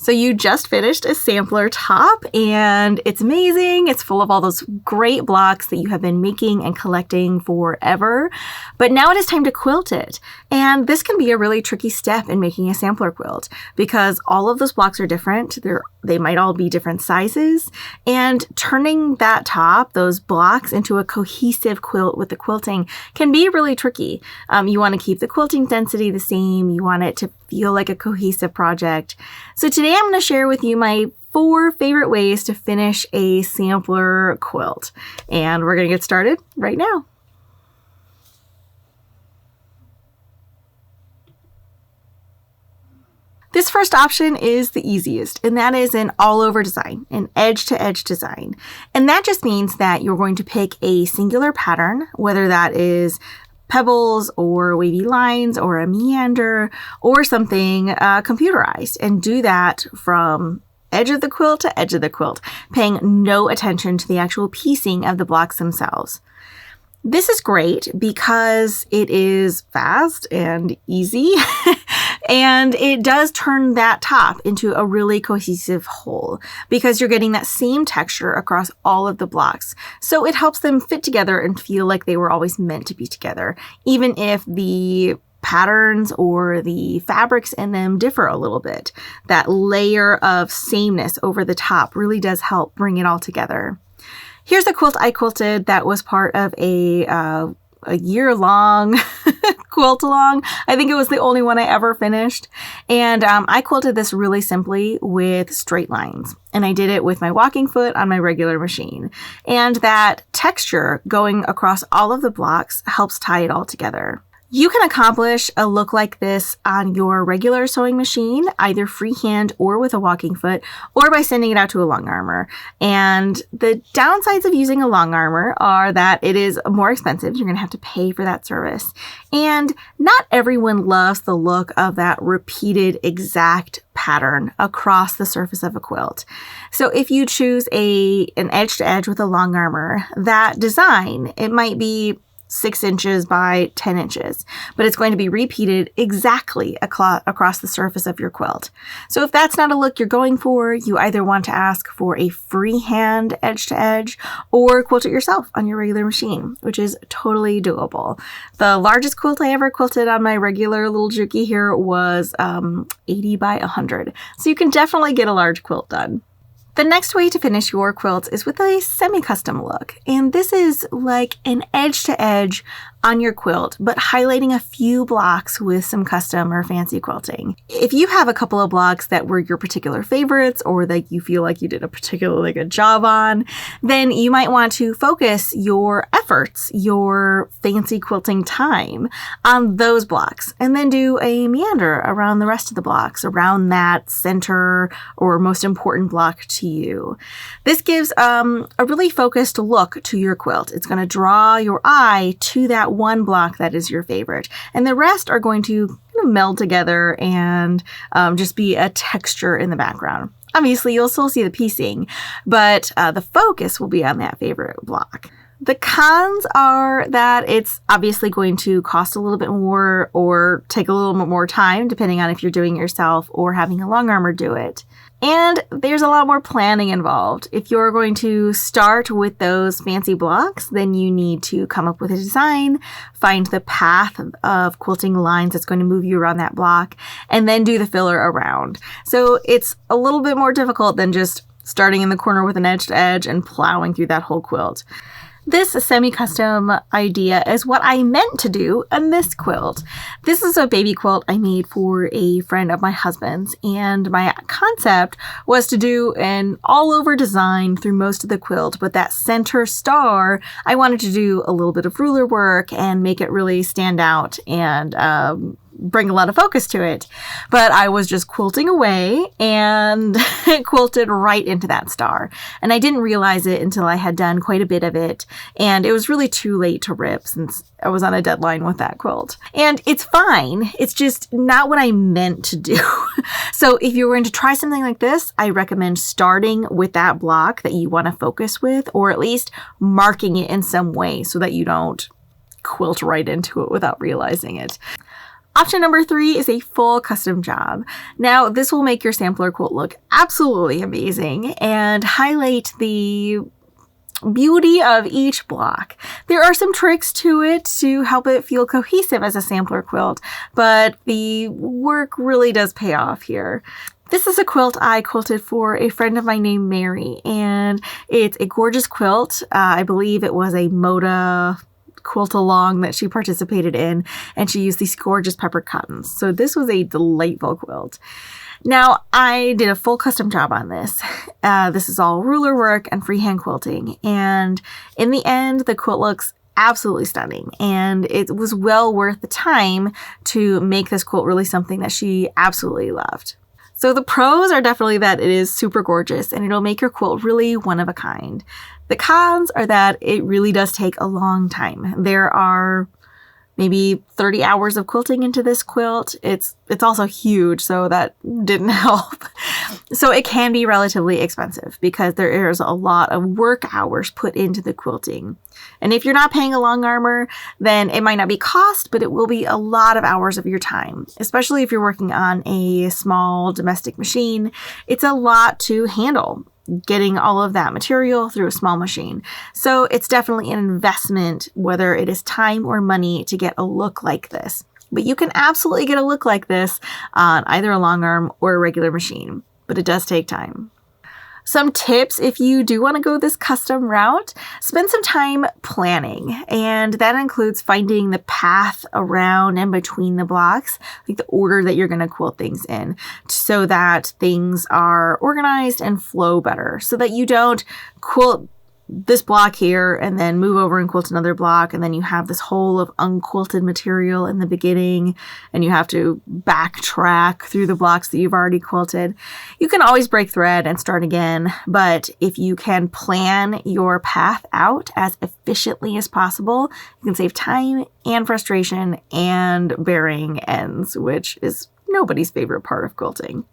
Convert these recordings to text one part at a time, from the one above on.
So you just finished a sampler top and it's amazing. It's full of all those great blocks that you have been making and collecting forever. But now it is time to quilt it. And this can be a really tricky step in making a sampler quilt because all of those blocks are different. They might all be different sizes. And turning that top, those blocks, into a cohesive quilt with the quilting can be really tricky. You want to keep the quilting density the same. You want it to feel like a cohesive project. So today I'm going to share with you my 4 favorite ways to finish a sampler quilt. And we're going to get started right now. This first option is the easiest, and that is an all-over design, an edge-to-edge design. And that just means that you're going to pick a singular pattern, whether that is pebbles or wavy lines or a meander or something computerized, and do that from edge of the quilt to edge of the quilt, paying no attention to the actual piecing of the blocks themselves. This is great because it is fast and easy and it does turn that top into a really cohesive whole because you're getting that same texture across all of the blocks. So it helps them fit together and feel like they were always meant to be together, even if the patterns or the fabrics in them differ a little bit. That layer of sameness over the top really does help bring it all together. Here's the quilt I quilted that was part of a year-long quilt along. I think it was the only one I ever finished. And I quilted this really simply with straight lines. And I did it with my walking foot on my regular machine. And that texture going across all of the blocks helps tie it all together. You can accomplish a look like this on your regular sewing machine, either freehand or with a walking foot, or by sending it out to a longarmer. And the downsides of using a longarmer are that it is more expensive. You're going to have to pay for that service. And not everyone loves the look of that repeated exact pattern across the surface of a quilt. So if you choose an edge to edge with a longarmer, that design, it might be 6 inches by 10 inches, but it's going to be repeated exactly across the surface of your quilt. So if that's not a look you're going for, you either want to ask for a freehand edge to edge or quilt it yourself on your regular machine, which is totally doable. The largest quilt I ever quilted on my regular little Juki here was 80 by 100. So you can definitely get a large quilt done. The next way to finish your quilts is with a semi-custom look. And this is like an edge to edge on your quilt, but highlighting a few blocks with some custom or fancy quilting. If you have a couple of blocks that were your particular favorites or that you feel like you did a particularly good job on, then you might want to focus your efforts, your fancy quilting time on those blocks, and then do a meander around the rest of the blocks, around that center or most important block to you. This gives a really focused look to your quilt. It's going to draw your eye to that one block that is your favorite, and the rest are going to kind of meld together and just be a texture in the background. Obviously, you'll still see the piecing, but the focus will be on that favorite block. The cons are that it's obviously going to cost a little bit more or take a little bit more time, depending on if you're doing it yourself or having a longarmer do it. And there's a lot more planning involved. If you're going to start with those fancy blocks, then you need to come up with a design, find the path of quilting lines that's going to move you around that block, and then do the filler around. So it's a little bit more difficult than just starting in the corner with an edge to edge and plowing through that whole quilt. This semi-custom idea is what I meant to do in this quilt. This is a baby quilt I made for a friend of my husband's, and my concept was to do an all-over design through most of the quilt, but that center star, I wanted to do a little bit of ruler work and make it really stand out and bring a lot of focus to it. But I was just quilting away and quilted right into that star. And I didn't realize it until I had done quite a bit of it. And it was really too late to rip since I was on a deadline with that quilt. And it's fine. It's just not what I meant to do. So if you're going to try something like this, I recommend starting with that block that you want to focus with, or at least marking it in some way so that you don't quilt right into it without realizing it. Option number 3 is a full custom job. Now, this will make your sampler quilt look absolutely amazing and highlight the beauty of each block. There are some tricks to it to help it feel cohesive as a sampler quilt, but the work really does pay off here. This is a quilt I quilted for a friend of mine named Mary, and it's a gorgeous quilt. I believe it was a Moda quilt along that she participated in, and she used these gorgeous peppered cottons. So this was a delightful quilt. Now, I did a full custom job on this. This is all ruler work and freehand quilting. And in the end, the quilt looks absolutely stunning. And it was well worth the time to make this quilt really something that she absolutely loved. So the pros are definitely that it is super gorgeous and it'll make your quilt really one of a kind. The cons are that it really does take a long time. There are maybe 30 hours of quilting into this quilt. It's also huge, so that didn't help. So it can be relatively expensive because there is a lot of work hours put into the quilting. And if you're not paying a long armor, then it might not be cost, but it will be a lot of hours of your time, especially if you're working on a small domestic machine. It's a lot to handle, getting all of that material through a small machine. So it's definitely an investment, whether it is time or money, to get a look like this. But you can absolutely get a look like this on either a long arm or a regular machine, but it does take time. Some tips if you do want to go this custom route: spend some time planning, and that includes finding the path around and between the blocks, like the order that you're going to quilt things in, so that things are organized and flow better, so that you don't quilt this block here and then move over and quilt another block, and then you have this hole of unquilted material in the beginning and you have to backtrack through the blocks that you've already quilted. You can always break thread and start again, but if you can plan your path out as efficiently as possible, you can save time and frustration and burying ends, which is nobody's favorite part of quilting.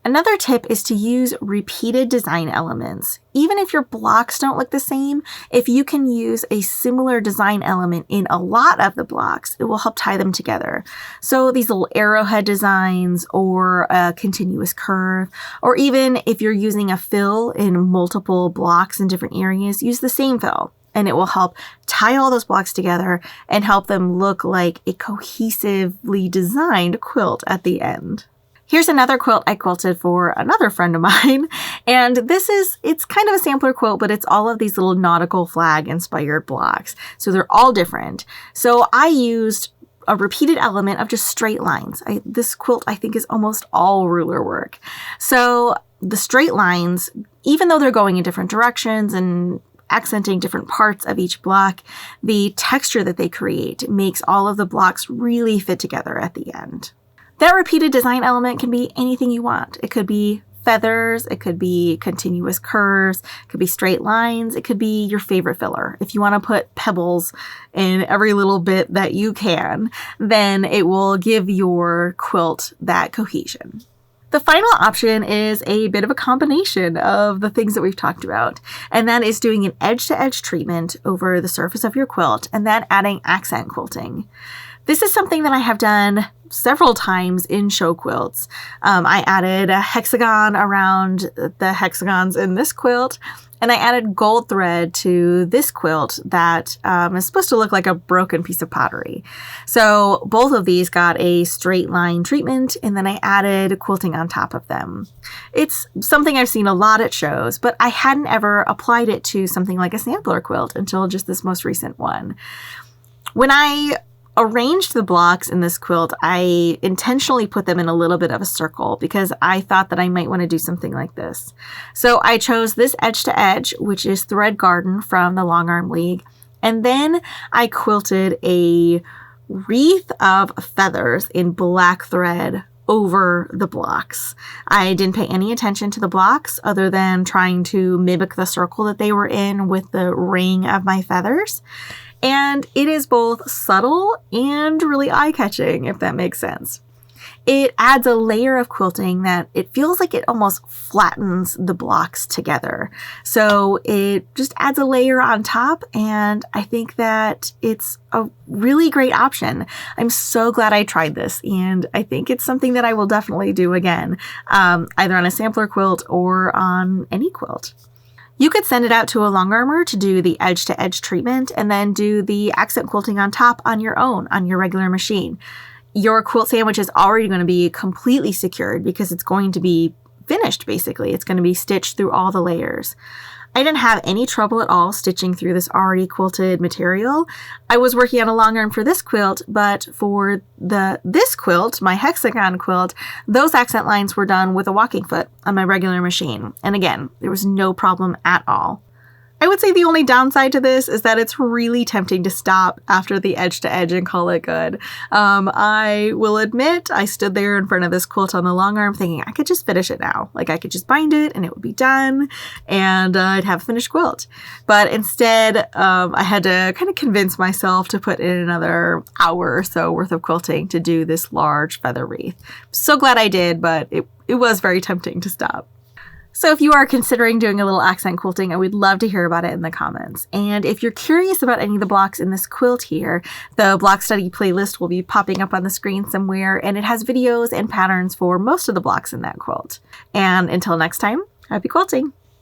Another tip is to use repeated design elements. Even if your blocks don't look the same, if you can use a similar design element in a lot of the blocks, it will help tie them together. So these little arrowhead designs or a continuous curve, or even if you're using a fill in multiple blocks in different areas, use the same fill. And it will help tie all those blocks together and help them look like a cohesively designed quilt at the end. Here's another quilt I quilted for another friend of mine. And it's kind of a sampler quilt, but it's all of these little nautical flag inspired blocks. So they're all different. So I used a repeated element of just straight lines. This quilt, I think, is almost all ruler work. So the straight lines, even though they're going in different directions and accenting different parts of each block, the texture that they create makes all of the blocks really fit together at the end. That repeated design element can be anything you want. It could be feathers, it could be continuous curves, it could be straight lines, it could be your favorite filler. If you want to put pebbles in every little bit that you can, then it will give your quilt that cohesion. The final option is a bit of a combination of the things that we've talked about, and that is doing an edge-to-edge treatment over the surface of your quilt and then adding accent quilting. This is something that I have done several times in show quilts. I added a hexagon around the hexagons in this quilt, and I added gold thread to this quilt that is supposed to look like a broken piece of pottery. So both of these got a straight line treatment, and then I added quilting on top of them. It's something I've seen a lot at shows, but I hadn't ever applied it to something like a sampler quilt until just this most recent one. When I arranged the blocks in this quilt, I intentionally put them in a little bit of a circle because I thought that I might want to do something like this. So I chose this edge to edge, which is Thread Garden from the Long Arm League. And then I quilted a wreath of feathers in black thread over the blocks. I didn't pay any attention to the blocks other than trying to mimic the circle that they were in with the ring of my feathers. And it is both subtle and really eye-catching, if that makes sense. it adds a layer of quilting that it feels like it almost flattens the blocks together. So it just adds a layer on top, and I think that it's a really great option. I'm so glad I tried this, and I think it's something that I will definitely do again, either on a sampler quilt or on any quilt. You could send it out to a longarmer to do the edge-to-edge treatment and then do the accent quilting on top on your own, on your regular machine. Your quilt sandwich is already going to be completely secured because it's going to be finished, basically. It's going to be stitched through all the layers. I didn't have any trouble at all stitching through this already quilted material. I was working on a long arm for this quilt, but for this quilt, my hexagon quilt, those accent lines were done with a walking foot on my regular machine. And again, there was no problem at all. I would say the only downside to this is that it's really tempting to stop after the edge to edge and call it good. I will admit I stood there in front of this quilt on the long arm thinking I could just finish it now. Like I could just bind it and it would be done and I'd have a finished quilt. But instead, I had to kind of convince myself to put in another hour or so worth of quilting to do this large feather wreath. So glad I did, but it was very tempting to stop. So if you are considering doing a little accent quilting, I would love to hear about it in the comments. And if you're curious about any of the blocks in this quilt here, the block study playlist will be popping up on the screen somewhere, and it has videos and patterns for most of the blocks in that quilt. And until next time, happy quilting!